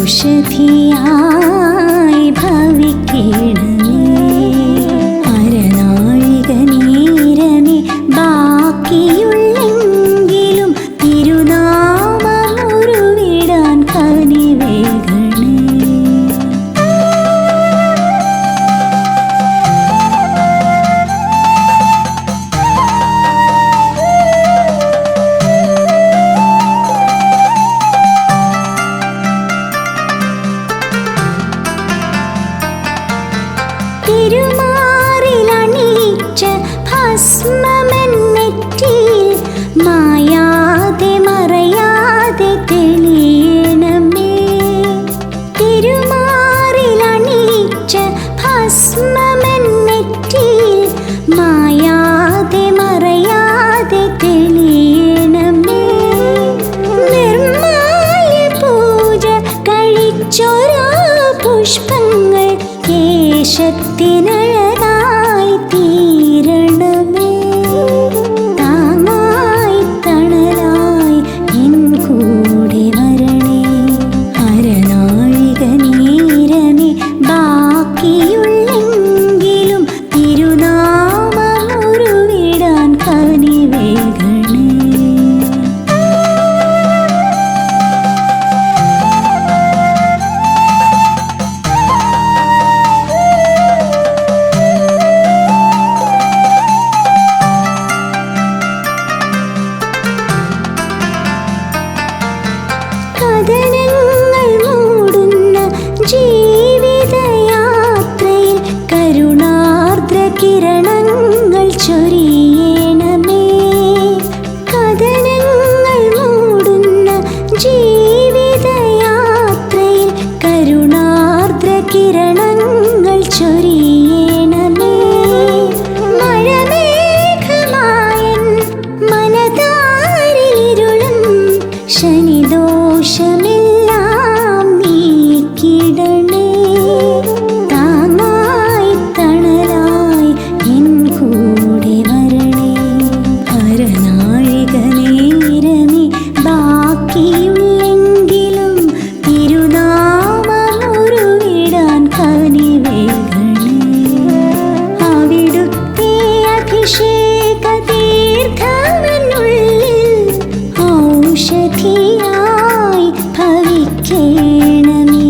ഔഷധിയായി ഭവിക്കണമേ. അരനാഴിക നേരമേ ബാക്കിയുള്ളെങ്കിലും തിരുനാമമുരുവിടാൻ കനിവേകണേ. തിരുമാറിലണിയിച്ച ഭസ്മമെന്നെറ്റിയിൽ മായാതെ മറയാതെ തെളിയണമേ. തിരുമാറിലണിയിച്ച ഭസ്മമെന്നെറ്റിയിൽ മായാതെ മറയാതെ തെളിയണമേ. നിർമ്മാല്യ പൂജ കഴിച്ചൊരാ പുഷ്പങ്ങൾ കേശത്തിനഴകായി തീരണമേ. താങ്ങായി തണലായി എൻ കൂടെ വരണേ. അരനാഴിക നേരമേ ബാക്കിയുള്ളെങ്കിലും തിരുനാമമുരുവിടാൻ കനിവേകണേ. കഥനങ്ങൾ മൂടുന്ന ജീവിതയാത്രയിൽ കരുണാർദ്ര കിരണങ്ങൾ ചൊരിയണമേ. കഥനങ്ങൾ മൂടുന്ന ജീവിതയാത്രയിൽ കരുണാർദ്ര കിരണങ്ങൾ ചൊരിയണമേ. മഴമേഘമായൻ മനതാരിലിരുളും ശനിദോഷമെല്ലാം നീക്കിടണേ. താങ്ങായി തണലായി എൻ കൂടെ വരണേ. അരനാഴിക നേരമേ ബാക്കിയുള്ളെങ്കിലും തിരുനാമമുരുവിടാൻ കനിവേകണേ. അവിടുത്തെ അഭിഷേക തീർത്ഥമെന്നുള്ളിൽ ഔഷധിയായി ഭവിക്കണമേ.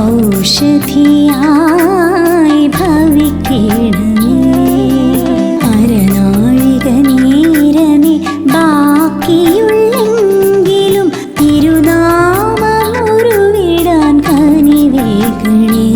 ഔഷധിയായി ഭവിക്കണമേ. അരനാഴിക നേരമേ ബാക്കിയുള്ളെങ്കിലും തിരുനാമമുരുവിടാൻ കനിവേകണേ.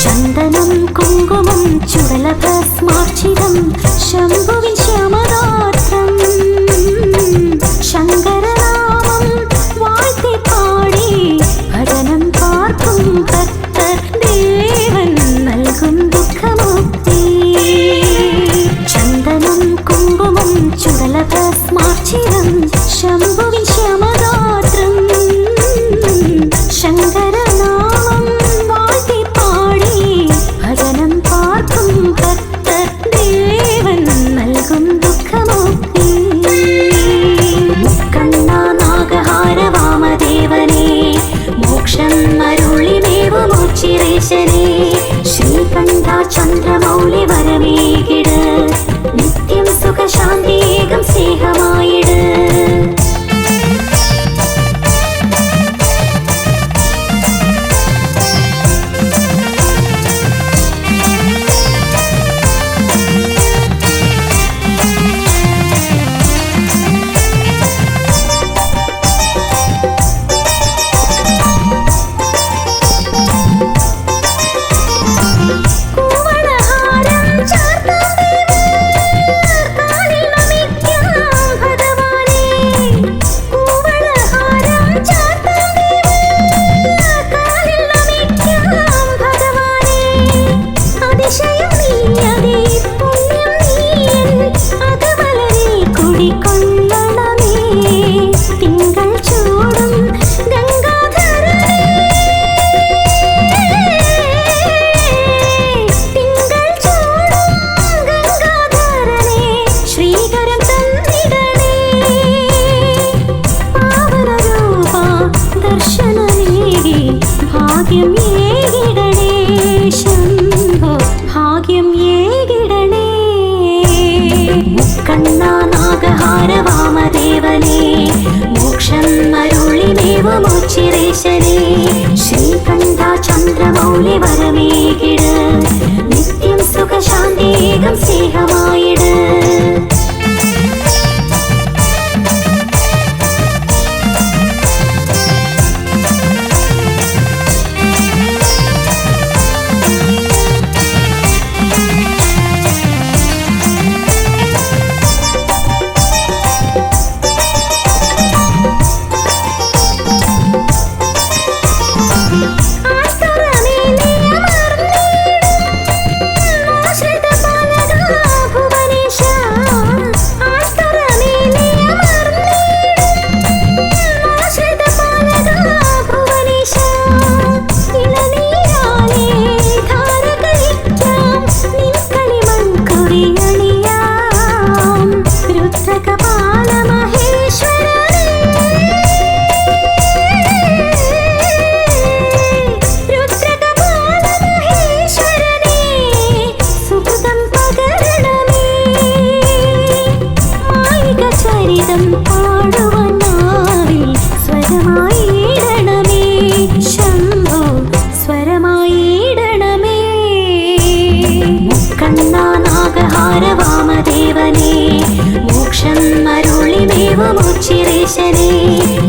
ചന്ദനം കുങ്കുമം ചുടലഭസ്മാർച്ചിതം ശംഭുവിൻ ശ്യാമരാത്രം. ശങ്കരനാമം വാഴ്ത്തി പാടി ഭജനം പാർക്കും ഭക്തർ ദേവൻ നൽകും ദുഃഖമുക്തി. ചന്ദനം കുങ്കുമം ചുടലഭസ്മാർച്ചിതം ശംഭുവിൻ ശ്യാമരാത്രം. ശങ്കരനാമം വാഴ്ത്തി പാടി ഭജനം പാർക്കും ഭക്തർ ദേവൻ മോക്ഷിരേശനേ ശ്രീകണ്ഠ ചന്ദ്രമൗലി വരമേകിട് നിത്യം സുഖശാന്തേകം സ്നേഹമായിട്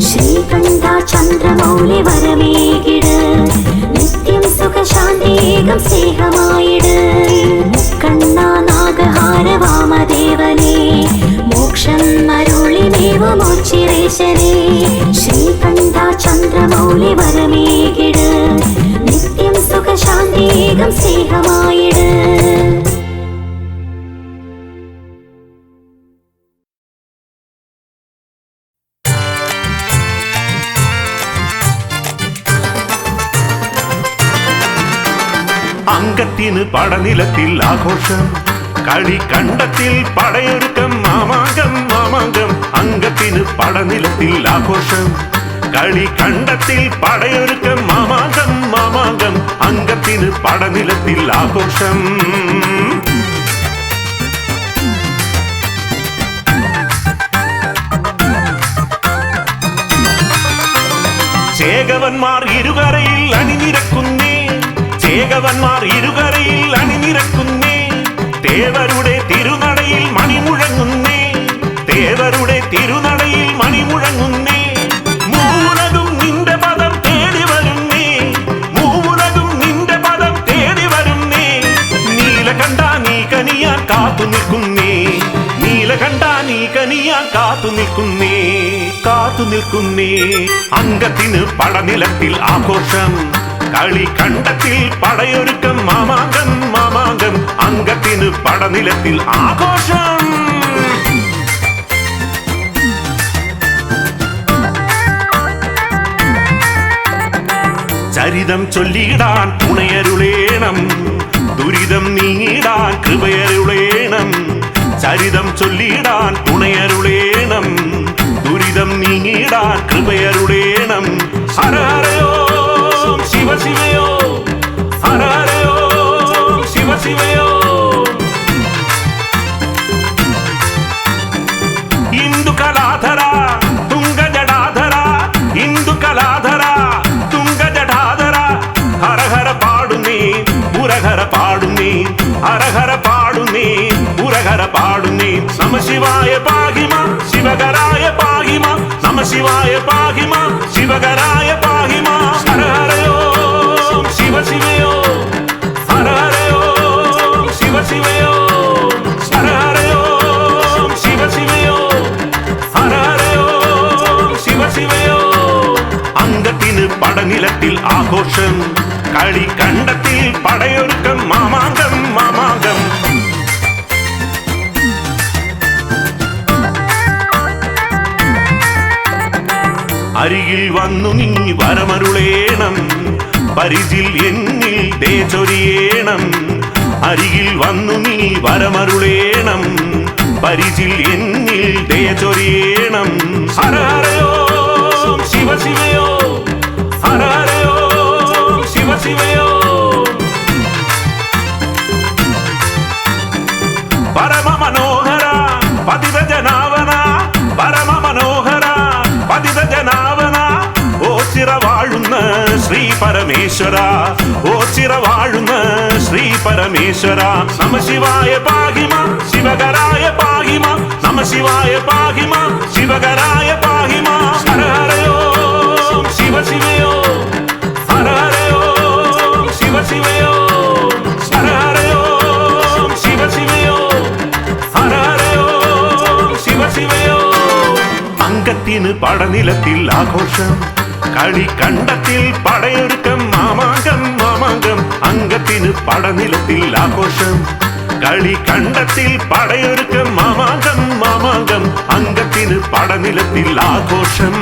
ശ്രീകണ്ഠ ചന്ദ്രമൗലി വരമേകിട് നിത്യം സുഖശാന്തേകം സ്നേഹമായിട് കണ്ണാനാഗഹാര വാമദേവനേ മോക്ഷം അരുളിമേവ മോക്ഷിരേശനേ ശ്രീകണ്ഠ ചന്ദ്രമൗലി വരമേകിട് നിത്യം സുഖശാന്തേകം സ്നേഹമായിട് അങ്കത്തിന് പടനിലത്തിൽ ആഘോഷം കളിക്കണ്ടത്തിൽ പടയൊരുക്കം മാമാങ്കം മാമാങ്കം അങ്കത്തിന് പടനിലത്തിൽ ആഘോഷം കളിക്കണ്ടത്തിൽ പടയൊരുക്കം മാമാങ്കം മാമാങ്കം അങ്കത്തിന് പടനിലത്തിൽ ആഘോഷം ചേകവന്മാർ ഇരുകരയിൽ അണിനിരക്കുന്നേ ചേകവന്മാർ ഇരുകരയിൽ അണിനിരക്കുന്നേ തേവരുടെ തിരുനടയിൽ മണിമുഴങ്ങുന്നേ തേവരുടെ തിരുനടയിൽ മണിമുഴങ്ങുന്നേ മൂലകും നിന്റെ പദം തേടി വരുന്നേ മൂലകും നിന്റെ പദം തേടി വരുന്നേ നീലകണ്ഠ നീ കനിയാൻ കാത്തു നിൽക്കുന്നേ നീലകണ്ഠ നീ കനിയാൻ കാത്തു നിൽക്കുന്നേ കാത്തു നിൽക്കുന്നേ അങ്കത്തിന് പടനിലത്തിൽ ആഘോഷം കളിക്കണ്ടത്തിൽ പടയൊരുക്കം മാമാങ്കം മാമാങ്കം അങ്കത്തിന് പടനിലത്തിൽ ആഘോഷം ചരിതം ചൊല്ലിയിടാൻ തുണയരുളേണം ദുരിതം നീങ്ങിടാൻ കൃപയരുളേണം ചരിതം ചൊല്ലിയിടാൻ തുണയരുളേണം ദുരിതം നീങ്ങിടാൻ കൃപയരുളേണം ഹരഹരയോ ശിവ ശിവയോ ഹരഹരയോ ശിവ ശിവയോ ഇന്ദു കലാധര തുംഗ ജടാധര ഇന്ദു കലാധര തുംഗ ജടാധര ഹരഹര പാടുന്നേ പുരഹര പാടുന്നേ ഹരഹര പാടുന്നേ പുരഹര പാടുന്നേ നമശിവായ പാഹിമ ശിവകരായ പാഹിമ നമശിവായ പാഹിമ ശിവകരായ പാഹിമ ഹരഹരയോ ശിവ ശിവയോ ഹരഹരയോ ശിവ ശിവയോ ഹരഹരയോ ശിവ ശിവയോ ഹരഹരയോ ശിവ ശിവയോ അങ്കത്തിന് പടനിലത്തിൽ ആഘോഷം കളിക്കണ്ടത്തിൽ പടയൊരുക്കം മാമാങ്കം മാമാങ്കം അരികിൽ വന്നു നീ വരമരുളേണം പരിചിൽ എന്നിൽ തേച്ചൊരിയേണം അരികിൽ വന്നു നീ വരമരുളേണം പരിചിൽ എന്നിൽ തേച്ചൊരിയേണം ഹരഹരയോ ശിവ ശിവയോ ഹരഹരയോ ശിവ ശിവയോ പരമ മനോഹര പതിത ജനാവന പരമ മനോഹര പതിത ജനാവന ഓ ചിര വാഴുന്ന ശ്രീ പരമേശ്വര ഓച്ചിറ വാഴുന്ന ശ്രീ പരമേശ്വര നമശിവായ പാഹിമ ശിവകരായ പാഹിമ നമശിവായ പാഹിമ ശിവകരായ പാഹിമ ഹര ഹരയോ ശിവ ശിവയോ ഹര ഹരയോ ശിവ ശിവയോ ഹര ഹരയോ ശിവ ശിവയോ ഹര ഹരയോ ശിവ ശിവയോ അങ്കത്തിന് പടനിലത്തിൽ ആഘോഷം കളിക്കണ്ടത്തിൽ പടയൊരുക്കം മാമാങ്കം മാമാങ്കം അങ്കത്തിന് പടനിലത്തിൽ ആഘോഷം കളിക്കണ്ടത്തിൽ പടയൊരുക്കം മാമാങ്കം മാമാങ്കം അങ്കത്തിന് പടനിലത്തിൽ ആഘോഷം.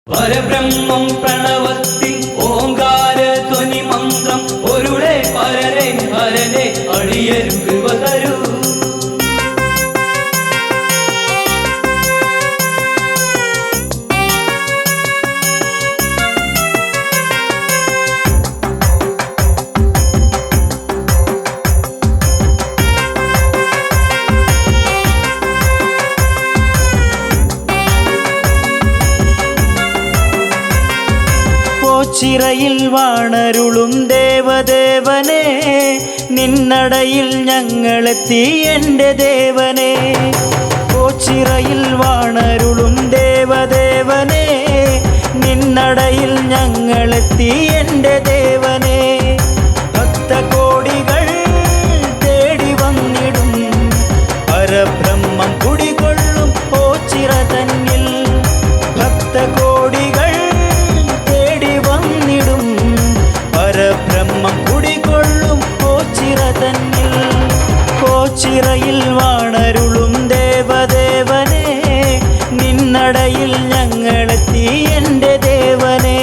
പരബ്രഹ്മം പ്രണവത്തിൽ ഓങ്കാര ധ്വനി മന്ത്രം ഒരുടെ പരനെ ഹരനെ അടിയരും കൃപ തരൂ. ചിറയിൽ വാണരുളും ദേവദേവനെ നിന്നടയിൽ ഞങ്ങളെത്തി എൻ്റെ ദേവനെ. ഓച്ചിറയിൽ വാണരുളും ദേവദേവനെ നിന്നടയിൽ ഞങ്ങളെത്തി എൻ്റെ ദേവനെ. ഭക്തകോടികൾ തേടി വന്നിടും പരബ്രഹ്മം കുടികൊള്ളും ഓച്ചിറ തന്നിൽ. ഭക്തകോടികൾ പരബ്രഹ്മം കുടികൊള്ളും ഓച്ചിറ തന്നിൽ. ഓച്ചിറയിൽ വാണരുളും ദേവദേവനെ നിന്നടയിൽ ഞങ്ങളെത്തി എൻ്റെ ദേവനെ.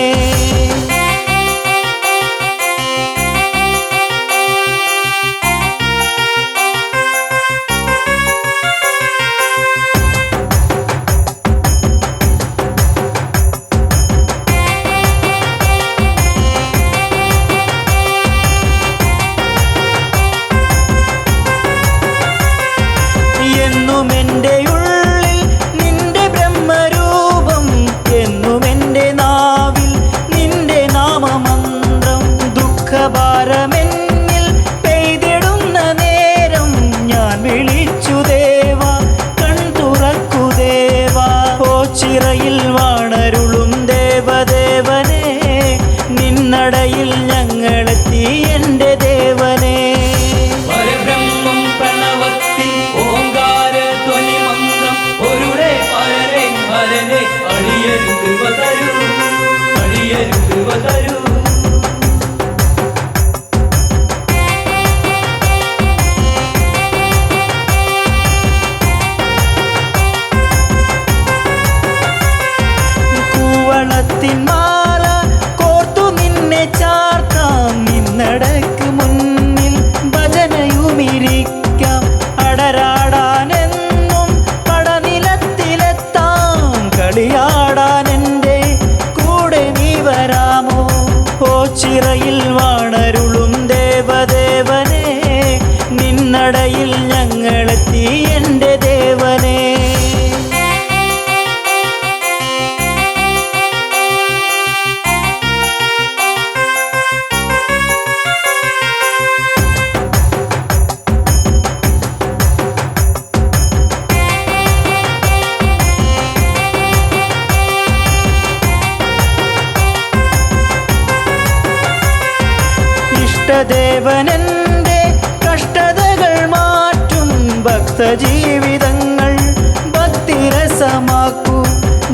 ഓച്ചിറയിൽ വാണരുളും ദേവദേവനെ നിന്നടയിൽ ഞങ്ങളെത്തി എൻ്റെ ദേവനെ. പരബ്രഹ്മം പ്രണവത്തിൽ ഓങ്കാര ധ്വനി മന്ത്രം ഒരുടെ പരനെ ഹരനെ അടിയരും കൃപ തരൂ അടിയരും കൃപ തരൂ. മാല കോർത്തു നിന്നെ ചാർത്താം നിന്നടക്ക് മുന്നിൽ ഭജനയുമിരിക്കാം. അടരാടാനെന്നും പടനിലത്തിലെത്താം കളിയാടാൻ എൻ്റെ കൂടെ നീ വരാമോ. ഓച്ചിറയിൽ വാണരുളും ദേവദേവനെ നിന്നടയിൽ ഞങ്ങളെത്തി എൻ്റെ ദേവനെ. ഇഷ്ടദേവനെൻ്റെ കഷ്ടതകൾ മാറ്റും ഭക്തജീവിതങ്ങൾ ഭക്തിരസമാക്കൂ.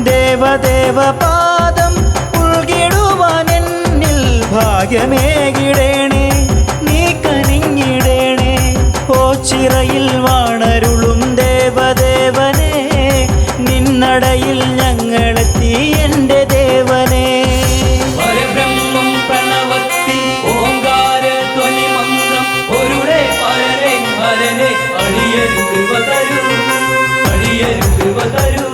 ദേവദേവ പാദം ഉൾകിടുവാൻ എന്നിൽ ഭാഗ്യമേകിടേണേ നീ കനിഞ്ഞിടേണേ. ഓച്ചിറയിൽ വാണരുളും ദേവദേവനെ നിന്നടയിൽ ഞങ്ങളെത്തി എൻ്റെ ദേവനെ. പരബ്രഹ്മം പ്രണവത്തിൽ ഓങ്കാര ധ്വനി മന്ത്രം ഒരുടെ പരനെ ഹരനെ അടിയരും കൃപ തരൂ അടിയരും കൃപ തരൂ.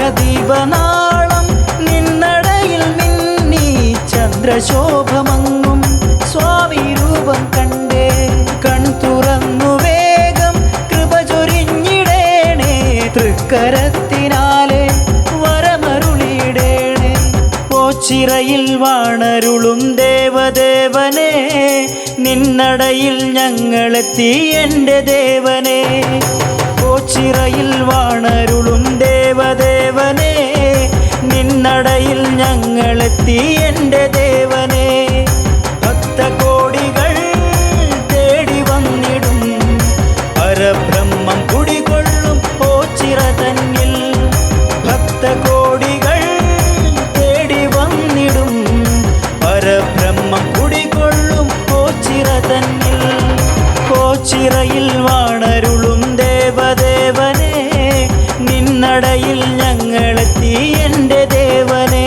പ്രദീപനാളം നിന്നടയിൽ മിന്നി ചന്ദ്രശോഭമങ്ങും സ്വാമി രൂപം കണ്ടേ കൺ തുറന്നു വേഗം കൃപ ചൊരിഞ്ഞിടേണേ തൃക്കരത്തിനാലെ വരമരുളിയിടേണേ ഓച്ചിറയിൽ വാണരുളും ദേവദേവനെ നിന്നടയിൽ ഞങ്ങളെത്തി എൻ്റെ ദേവനെ ഓച്ചിറയിൽ വാണരുളും ദേവദേവനെ നിന്നടയിൽ ഞങ്ങളെത്തി എൻ്റെ ദേവനെ ഭക്തകോടികൾ തേടി വന്നിടും പരബ്രഹ്മം കുടികൊള്ളും ഓച്ചിറ തന്നിൽ ഭക്തകോടികൾ തേടി വന്നിടും പരബ്രഹ്മം കുടികൊള്ളും ഓച്ചിറ തന്നിൽ ഓച്ചിറയിൽ വാണരുളും ദേവദേവനെ നിന്നടയിൽ ഞങ്ങളെത്തി എൻ്റെ ദേവനെ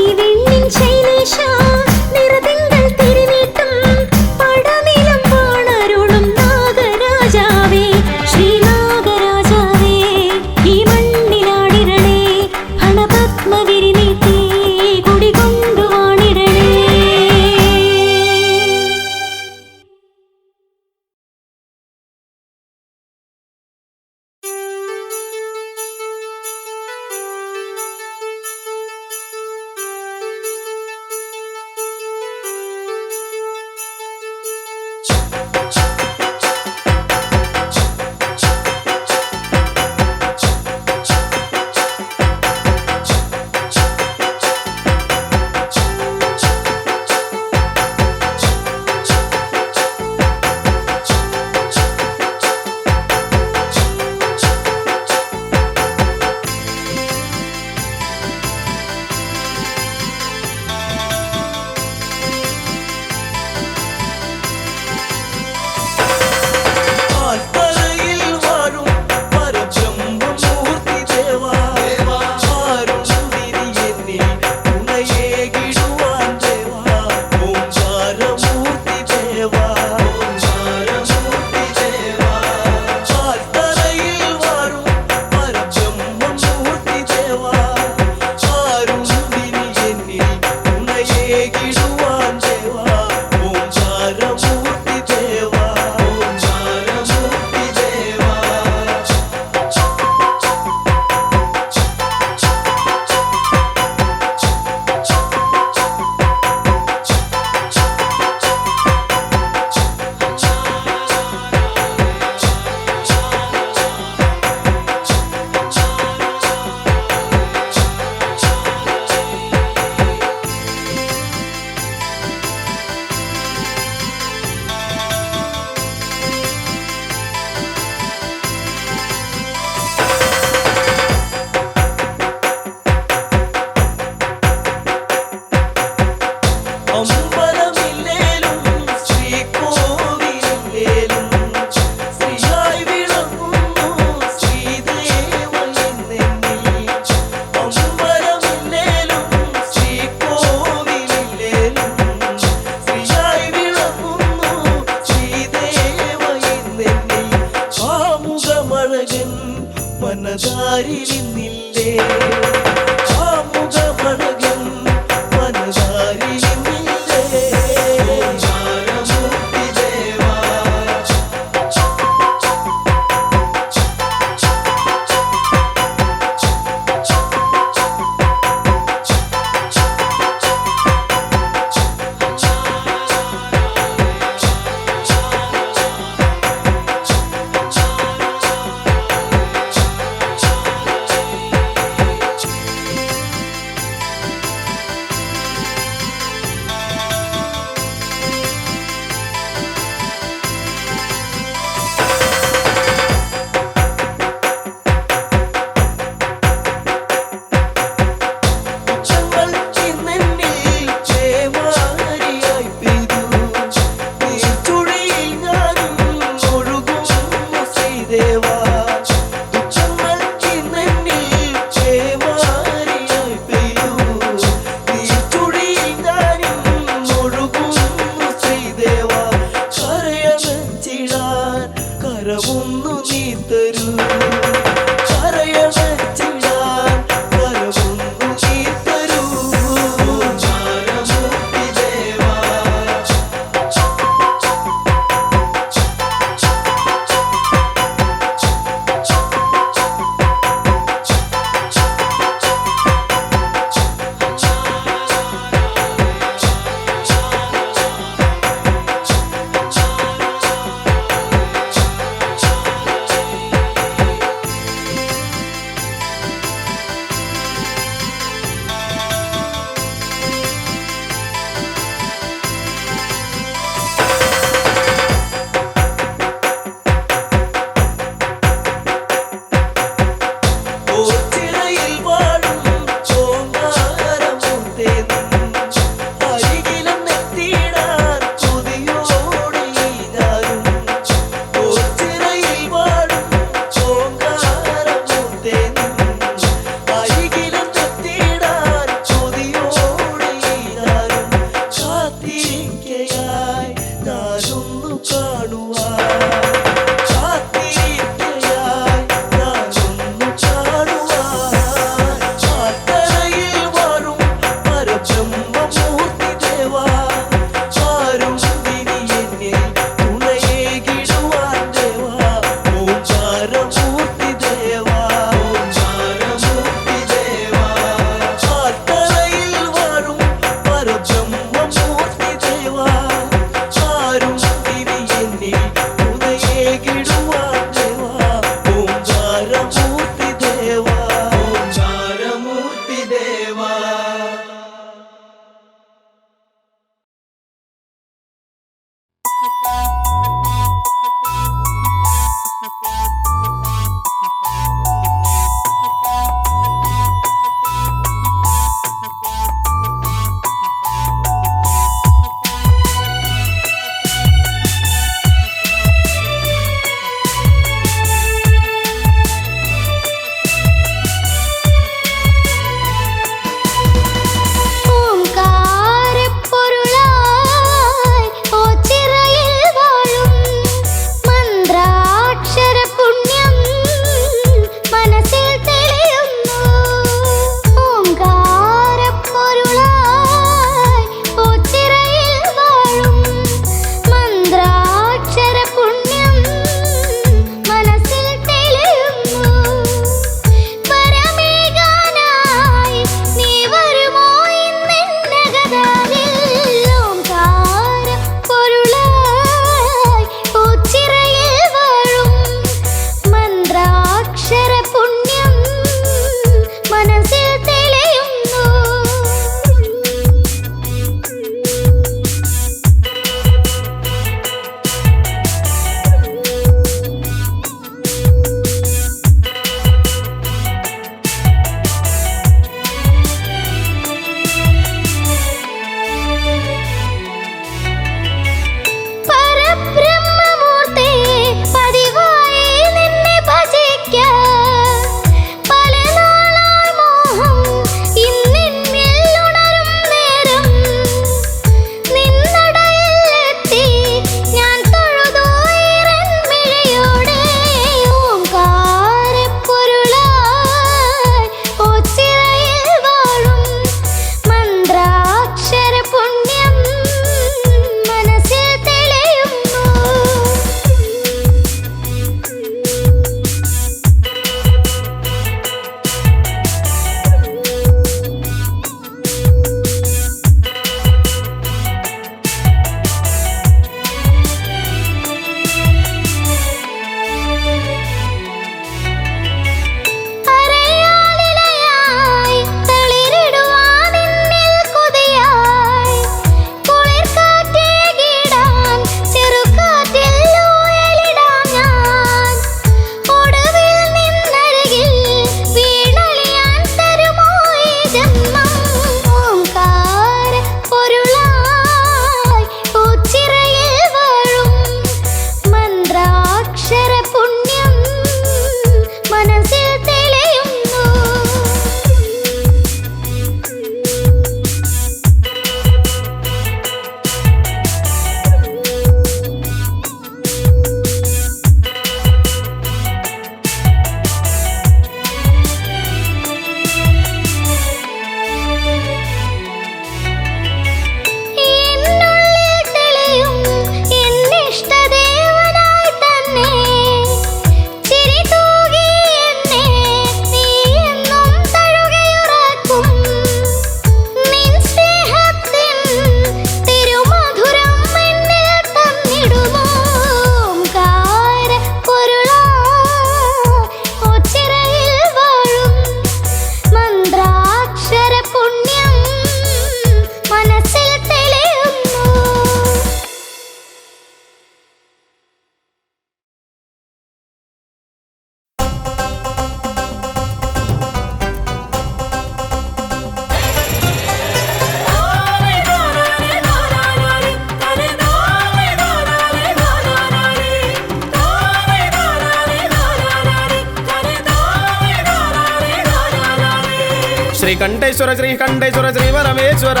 ശ്രീകണ്ഠേശ്വര ശ്രീകണ്ഠേശ്വര ശ്രീ പരമേശ്വര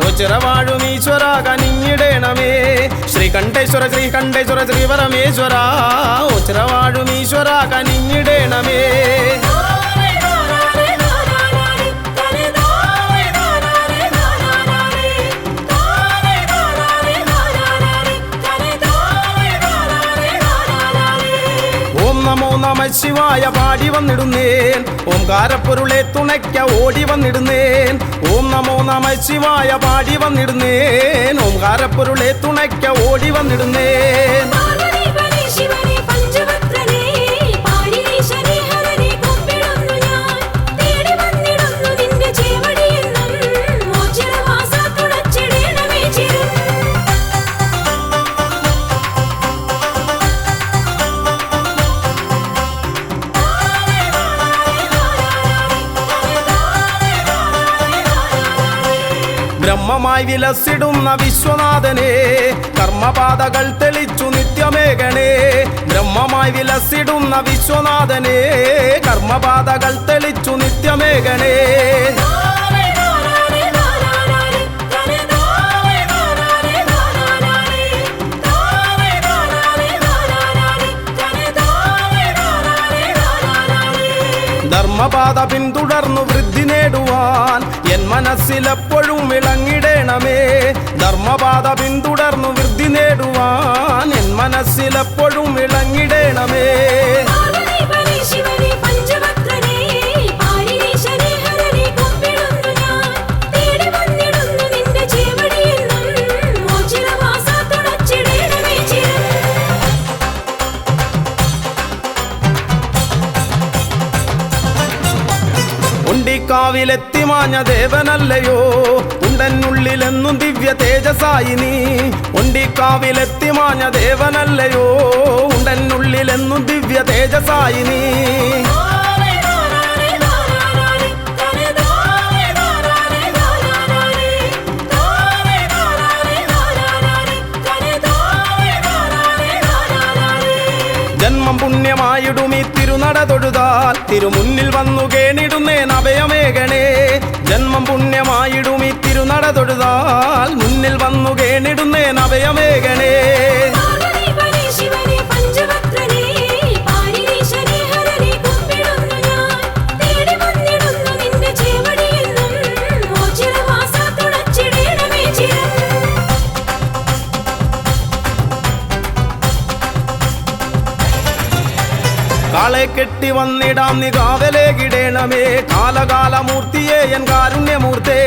ഓച്ചിറവാഴും ഈശ്വര കനിഞ്ഞിടേണമേ ശ്രീകണ്ഠേശ്വര ശ്രീകണ്ഠേശ്വര ശ്രീ പരമേശ്വര ഓച്ചിറവാഴും ഈശ്വര കനിഞ്ഞിടേണമേ നമോ നമ ശിവായ പാടി വന്നിടുന്നേൻ ഓംകാരപ്പൊരുളെ തുണയ്ക്ക ഓടി വന്നിടുന്നേൻ ഓം നമോ നമ ശിവായ പാടി വന്നിടുന്നേൻ ഓംകാരപ്പൊരുളെ തുണയ്ക്ക ഓടി വന്നിടുന്നേൻ ബ്രഹ്മമായി വിലസിടുന്ന വിശ്വനാഥനെ കർമ്മപാതകൾ തെളിച്ചു നിത്യമേകണേ ബ്രഹ്മമായി വിലസിടുന്ന വിശ്വനാഥനെ കർമ്മപാതകൾ തെളിച്ചു നിത്യമേകണേ ധർമ്മപാത പിന്തുടർന്നു വൃദ്ധി നേടുവാൻ എൻ മനസ്സിലെപ്പോഴും വിളങ്ങിടേണമേ ധർമ്മപാത പിന്തുടർന്നു വൃദ്ധി നേടുവാൻ എൻ മനസ്സിലെപ്പോഴും വിളങ്ങിടേണമേ ഉണ്ടിക്കാവിലെത്തി മാഞ്ഞ ദേവനല്ലയോ ഉണ്ടെന്നുള്ളിലെന്നും ദിവ്യ തേജസായി നീ ഉണ്ടിക്കാവിലെത്തി മാഞ്ഞ ദേവനല്ലയോ ഉണ്ടെന്നുള്ളിലെന്നും ദിവ്യ തേജസായി നീ ജന്മം പുണ്യമായിടും ഈ തിരുനട തൊഴുതാൽ തിരുമുന്നിൽ വന്നു കേണിടുന്നേൻ അഭയമേകണേ ജന്മം പുണ്യമായിടും ഈ തിരുനട തൊഴുതാൽ മുന്നിൽ വന്നു കേണിടുന്നേൻ അഭയമേകണേ കാളെ കെട്ടി വന്നിടാം നീ കാവലേകിടേണമേ കാലകാലമൂർത്തിയെ എൻ കാരുണ്യമൂർത്തേ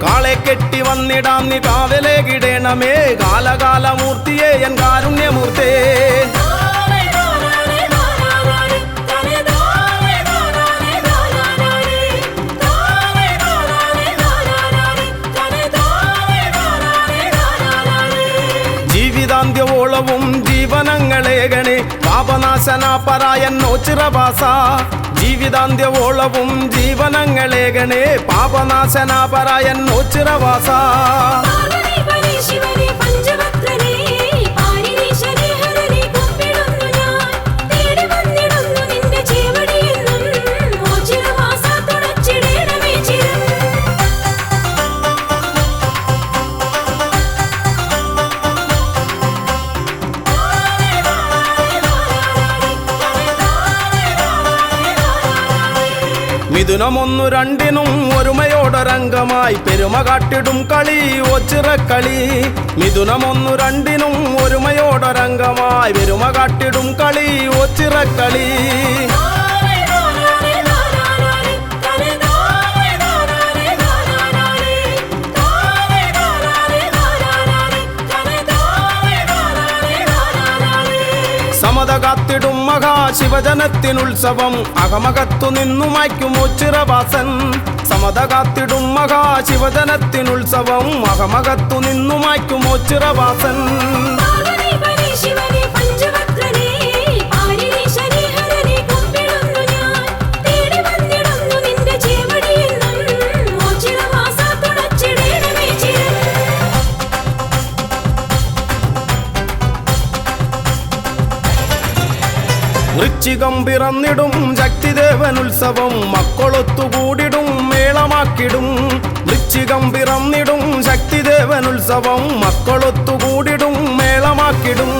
കാളെ കെട്ടി വന്നിടാം നീ കാവലേകിടേണമേ കാലകാലമൂർത്തിയെ എൻ കാരുണ്യമൂർത്തേ ജീവിതാന്ത്യവോളവും ജീവനങ്ങളേകണേ പാപനാശന പരായൻ ഓച്ചിറവാസ ജീവിതാന്ത്യവോളവും ജീവനങ്ങളേകണേ പാപനാശന പരായൻ ഓച്ചിറവാസ മിഥുനമൊന്നു രണ്ടിനും ഒരുമയോടൊരംഗമായി പെരുമ കാട്ടിടും കളി ഒച്ചിറക്കളി മിഥുനമൊന്നു രണ്ടിനും ഒരുമയോടൊരംഗമായി പെരുമ കാട്ടിടും കളി ഒച്ചിറക്കളി സമത കാത്തിടും മഹാശിവജനത്തിനുത്സവം അകമകത്തു നിന്നു മായ്ക്കും ഒച്ചിറവാസൻ സമത കാത്തിടും മഹാശിവജനത്തിനുത്സവം അകമകത്തു നിന്നു മായ്ക്കും ഒച്ചിറവാസൻ വൃശ്ചികം പിറന്നിടും ശക്തിദേവൻ ഉത്സവം മക്കളൊത്തുകൂടിടും മേളമാക്കിടും വൃശ്ചികം പിറന്നിടും ശക്തിദേവൻ ഉത്സവം മക്കളൊത്തുകൂടിടും മേളമാക്കിടും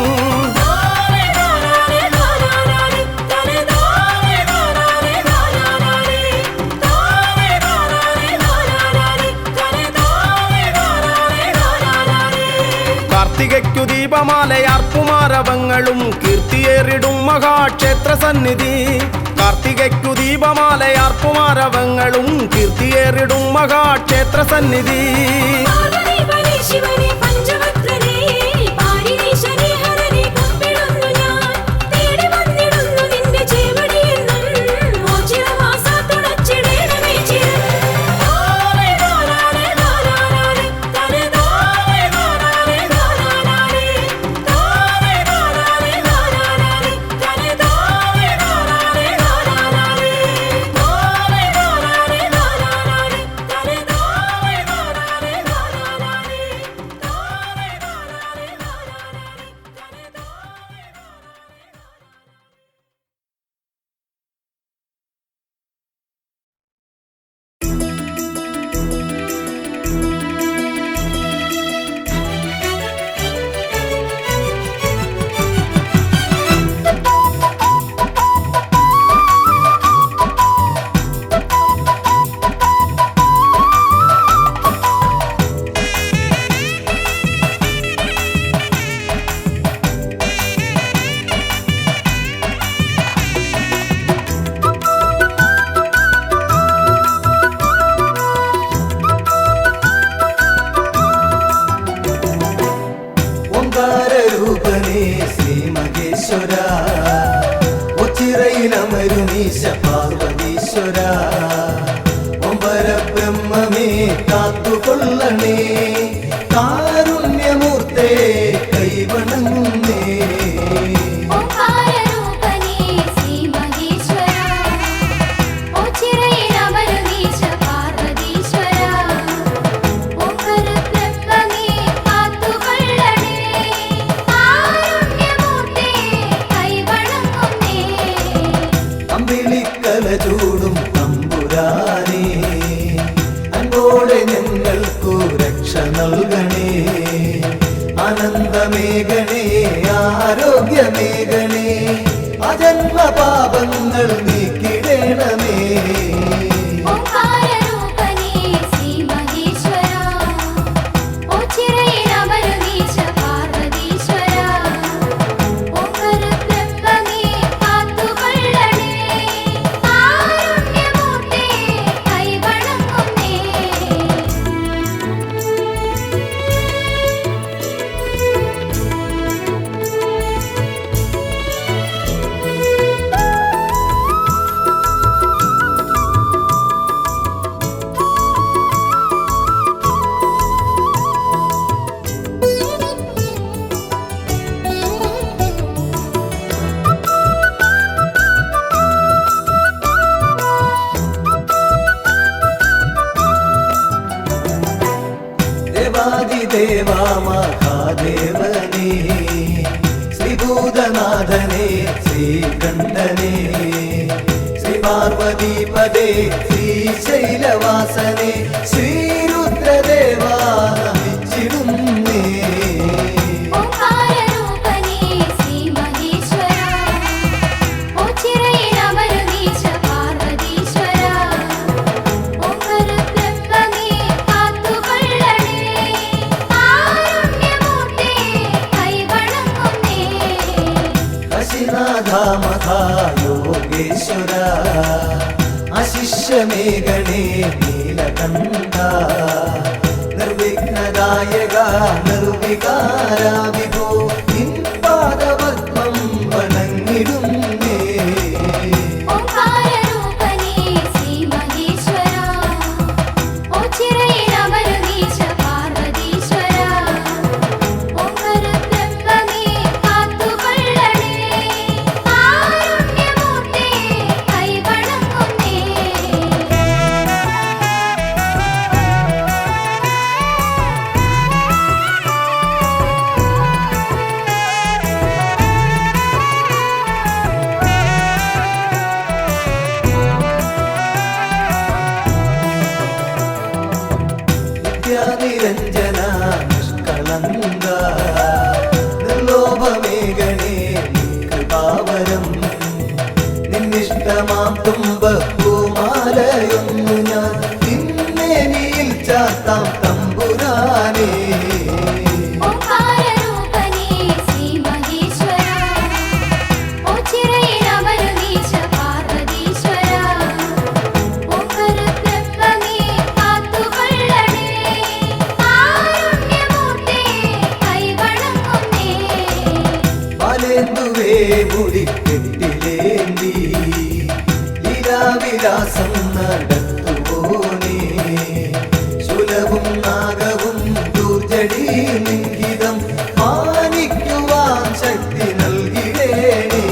കാർത്തികയ്ക്കു ദീപമാലയാർപ്പുമാരവങ്ങളും കീർത്തിയേറിടും മഹാക്ഷേത്ര സന്നിധി കാർത്തികയ്ക്കു ദീപമാലയാർപ്പുമാരവങ്ങളും കീർത്തിയേറിടും മഹാക്ഷേത്ര സന്നിധി ഒച്ചിറയിലമരുമീശ പാർവതീശ്വര ഒമ്പരബ്രഹ്മമേ കാത്തുകൊള്ളണേ കാരുണ്യമൂർത്തേ കൈവണങ്ങുന്നേ ചൂടും തമ്പുരാനേ അൻപോടെ ഞങ്ങൾക്കു രക്ഷ നൽകണേ ആനന്ദമേഘണേ ആരോഗ്യമേഘണേ അജന്മ പാപങ്ങൾ നീക്കിടേണമേ ദേവാ മഹാദേവനേ ശ്രീഭൂതനാഥനേ ശ്രീകണ്ഠനേ ശ്രീ പാർവതീപദേ ശ്രീശൈലവാസനേ ശ്രീരുദ്രദേവാ നമിച്ചിടുന്നേ യോഗേശ്വര അശിഷ്യമേഘണേ നീലകണ്ഠ നിർവിഘ്നദായക നിർവികാര വിഭോ നിൻ പാദപത്മം വണങ്ങിടുന്നേ നിരഞ്ജന നിഷ്കളങ്ക നിർലോഭമേഘനേ കൃപാവരം നിന്നിഷ്ടമാം തുമ്പപ്പൂമാലയൊന്നു ഞാൻ നിന്നേനിയിൽ ചാത്താം തമ്പുരാനേ ഓംകാരരൂപനേ ശ്രീ മഹേശ്വര ഓച്ചിറയിലമരുന്നീശ പാർവതീശ്വര ഓംകാരബ്രഹ്മമേ കാത്തുകൊള്ളണേ കാരുണ്യമൂർത്തേ കൈവണങ്ങുന്നേ പാലേന്തുവേ മുടിക്കെട്ടിലേന്തി ലീലാവിലാസം നടത്തുപോനേ ശൂലവും നാഗവും ദൂർജടി ലിംഗിതം മാനിക്കുവാൻ ശക്തി നൽകിടേണേ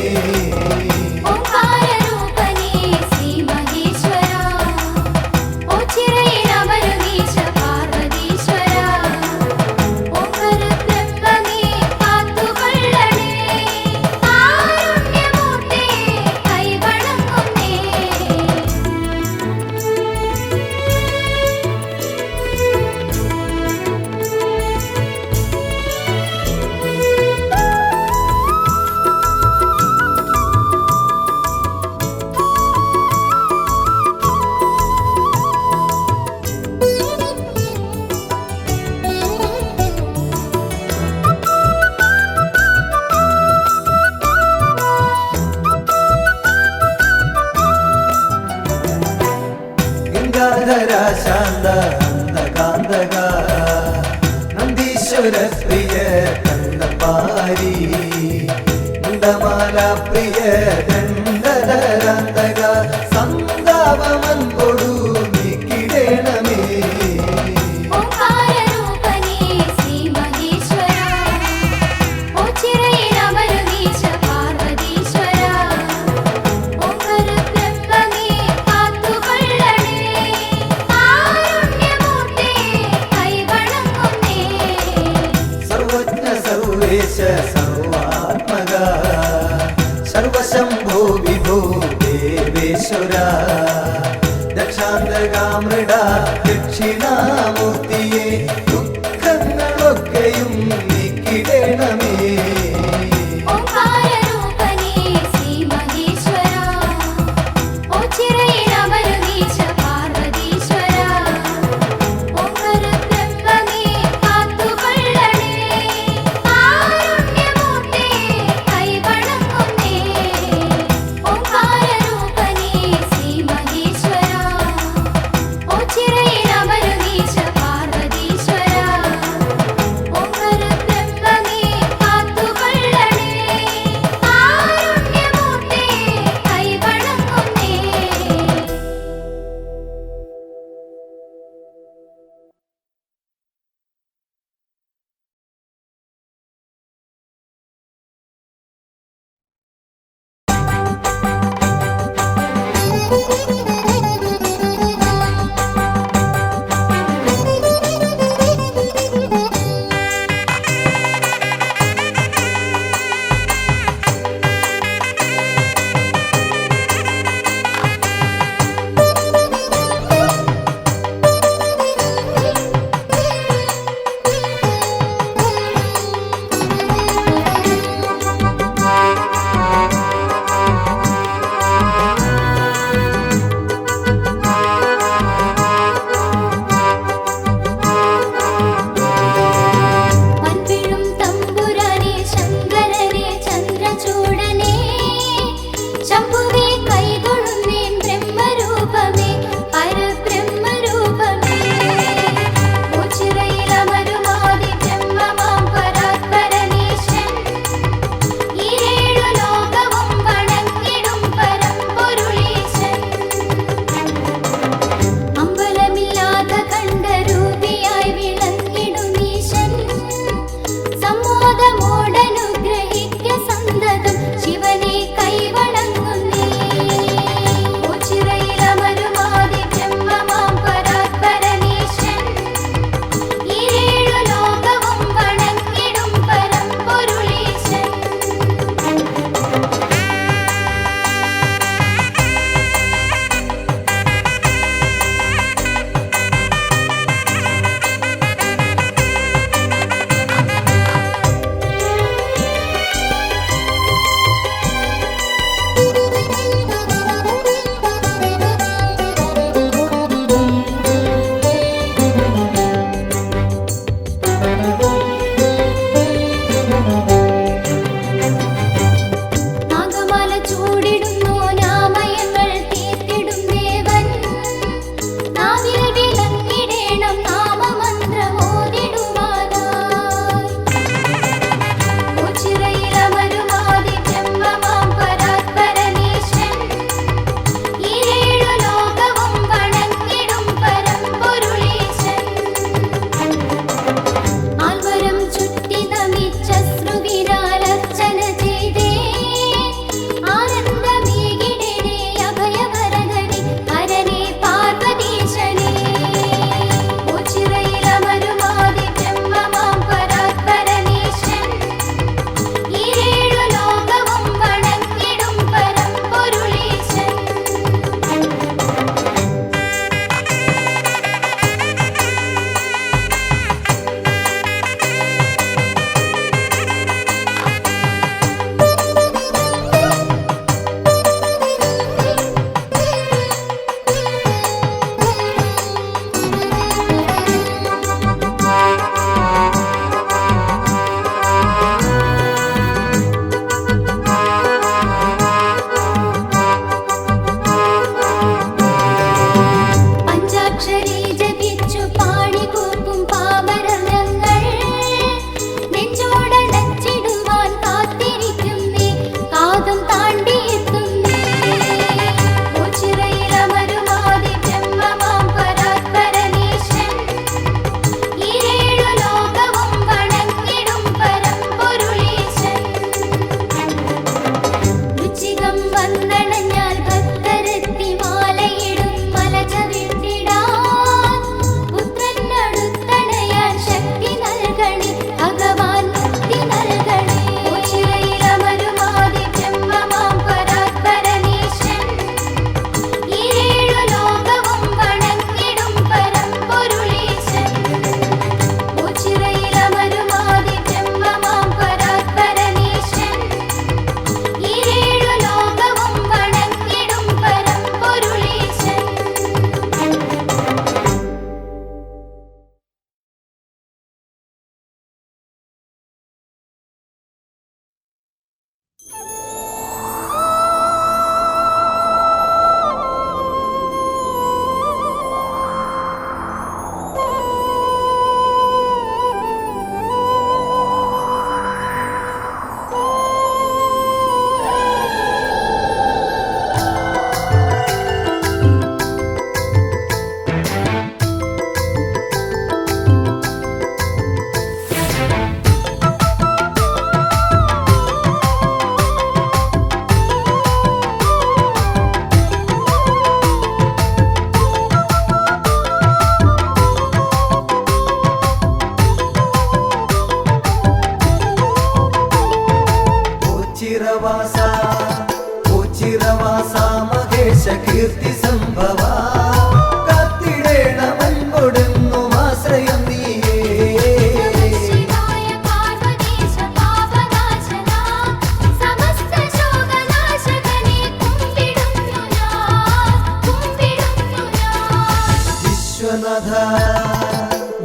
ഓംകാരരൂപനേ ശ്രീ മഹേശ്വര ഓച്ചിറയിലമരുന്നീശ പാർവതീശ്വര ഓംകാരബ്രഹ്മമേ കാത്തുകൊള്ളണേ കാരുണ്യമൂർത്തേ കൈവണങ്ങുന്നേ ഗംഗാധര ശാന്ത കാന്തക നന്ദീശ്വര പ്രിയ കണ്ടപാരി മുണ്ടമാല പ്രിയ ദണ്ഡധരാന്തക സന്താപമൻ കൊടു നീക്കിടേണമേ ഓംകാരരൂപനേ ശ്രീ മഹേശ്വര ഓച്ചിറയിലമരുന്നീശ പാർവതീശ്വര ഓംകാരബ്രഹ്മമേ കാത്തുകൊള്ളണേ കാരുണ്യമൂർത്തേ കൈവണങ്ങുന്നേ സർവജ്ഞ സർവേശ സർവാത്മക സർവശംഭോ വിഭോ ദേവേശ്വര ദക്ഷാന്തകാമൃഡ ദക്ഷിണാമൂർത്തിയെ ദുഃഖങ്ങളൊക്കെയും നീക്കിടേണമേ ഓംകാരരൂപനേ ശ്രീ മഹേശ്വര ഓച്ചിറയിലമരുന്നീശ പാർവതീശ്വര ഓംകാരബ്രഹ്മമേ കാത്തുകൊള്ളണേ കാരുണ്യമൂർത്തേ കൈവണങ്ങുന്നേ ഓംകാരരൂപനേ ശ്രീ മഹേശ്വര ഓച്ചിറയിലമരുന്നീശ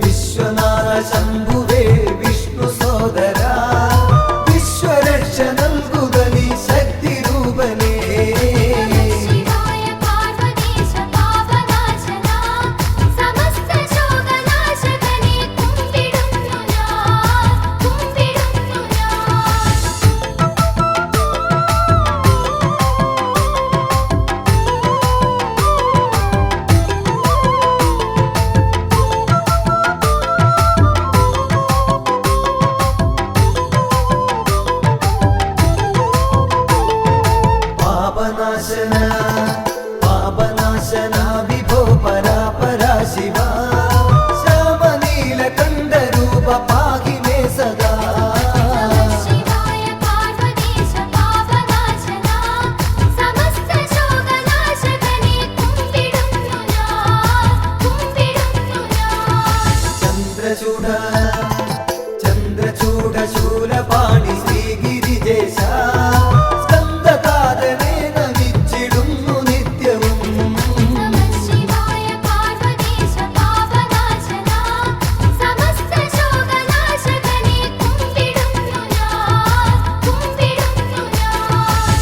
വിശ്വനാഥ ശംഭുവേ വിഷ്ണു സോദര വിശ്വരക്ഷ നൽകുക നീ ശക്തി രൂപനേ ശിവായ പാർവതീശ പാപനാശന സമസ്ത ശോകനാശകനെ കുമ്പിടുന്നു ഞാൻ കുമ്പിടുന്നു ഞാൻ പാപനാശന പാപനാശന വിഭോ പരാപരാ ശിവ ശ്യാമനീലകണ്ഠ രൂപ പാഹി മേ സദാ ശിവായ പാർവതീശ പാപനാശന സമസ്ത ശോകനാശകനെ കുമ്പിടുന്നു ഞാൻ കുമ്പിടുന്നു ഞാൻ ചന്ദ്രചൂഡ ചന്ദ്രചൂഡ ശൂലപാണി ശ്രീഗിരിജേശ സ്കന്ദകാരനെ നമിച്ചിടുന്നു നിത്യവും ശിവായ പാർവതീശ പാപനാശന സമസ്ത ശോകനാശകനെ കുമ്പിടുന്നു ഞാൻ കുമ്പിടുന്നു ഞാൻ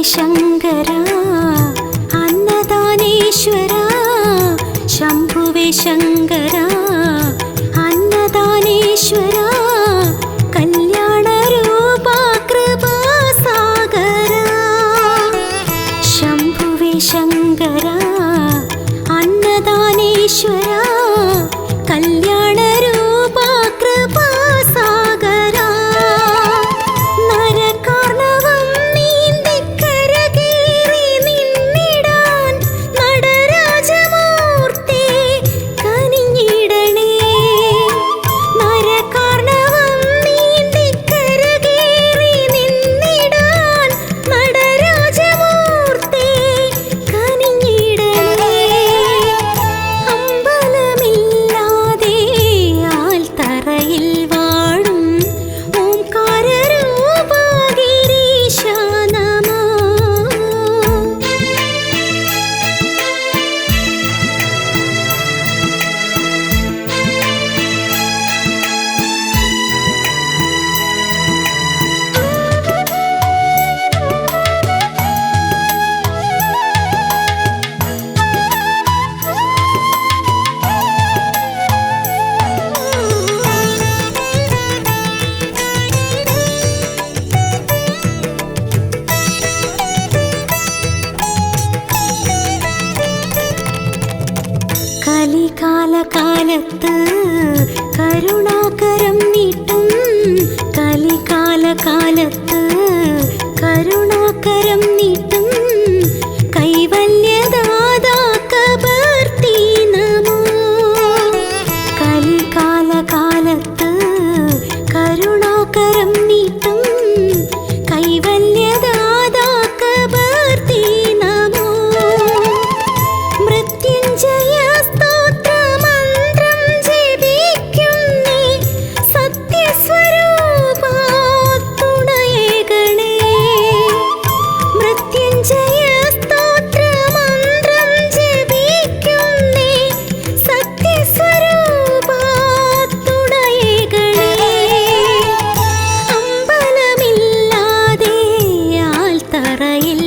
ശങ്കര അന്നദാനേശ്വര ശംഭുവേ ശങ്കര അന്നദാനേശ്വര കല്യാണരൂപ കൃപാസാഗര ശംഭുവേ ശങ്കര അന്നദാനേശ്വര കല്യാണരൂപ കൃപാസാഗര നരകാർണവം നീന്തിക്കരകേറി നിന്നിടാൻ നടരാജമൂർത്തി കനിഞ്ഞിടണേ നരകാർണവം നീന്തിക്കരകേറി നിന്നിടാൻ നടരാജമൂർത്തി കനിഞ്ഞിടണേ അമ്പലമില്ലാതെ ആൽത്തറയിൽ വാഴും ഓംകാരരൂപ ഗിരീശ നമോ കലികാലകാലത്ത് കരുണാകരം നീട്ടും കലികാലകാലത്ത് കരുണാകരം നീട്ടും കൈവല്യദാതാ കബർത്തി നമോ കലികാലകാലത്ത് കരുണാകരം നീട്ടും കൈവല്യദാതാ കബർത്തി നമോ മൃത്യുഞ്ജയ സ്തോത്രമന്ത്രം ജപിക്കുന്നേ സത്യസ്വരൂപ തുണയേകണേ മൃത്യുഞ്ജയ സ്തോത്രമന്ത്രം ജപിക്കുന്നേ സത്യസ്വരൂപ തുണയേകണേ അമ്പലമില്ലാതെ ആൽത്തറയിൽ